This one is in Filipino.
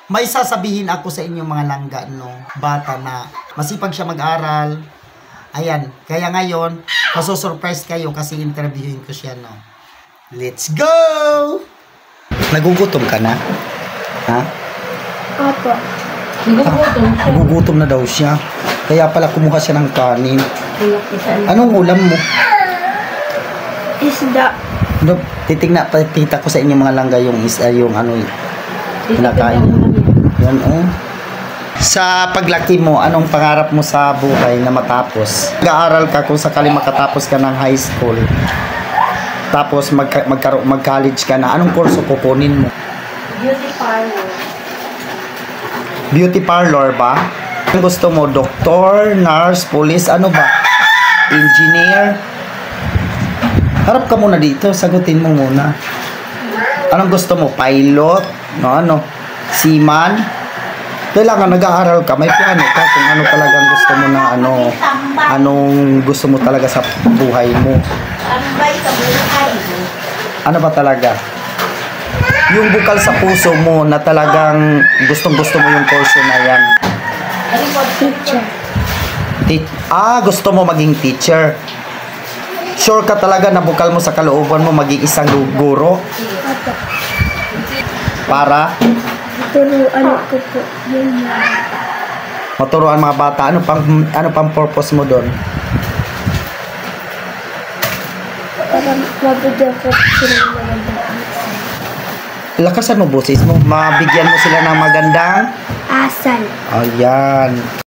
May sasabihin ako sa inyong mga langga, no? Bata na masipag siya mag-aral. Ayan, kaya ngayon, masosurprise kayo kasi interviewin ko siya, no? Let's go! Nagugutom ka na? Ha? Opo. Nagugutom na daw siya. Kaya pala kumuha siya ng kanin. Anong ulam mo? Isda. No, tita ko sa inyong mga langga yung ano pinakain. Yan, oh. Sa paglaki mo, anong pangarap mo sa buhay na matapos? Nag-aaral ka kung sakali makatapos ka ng high school. Tapos mag-college ka na. Anong kurso kukunin mo? Beauty parlor. Beauty parlor ba? Ang gusto mo, doktor, nurse, police, ano ba? Engineer? Harap ka muna dito, sagutin mo muna. Anong gusto mo? Pilot? No, seaman? Kailangan nag-aaral ka, may plano ka kung ano talagang gusto mo na anong gusto mo talaga sa buhay mo. Ano ba talaga? Yung bukal sa puso mo na talagang gustong-gusto mo yung kurso na yan. Teacher. Gusto mo maging teacher. Sure ka talaga na bukal mo sa kalooban mo maging isang guro? Opo. Para? Turuan ko po yun. Maturuan mga bata. Ano pang purpose mo doon? Para mabigyan ko sila ng magandang Lakasan mo boses mo. Mabigyan mo sila ng magandang asal. ayan.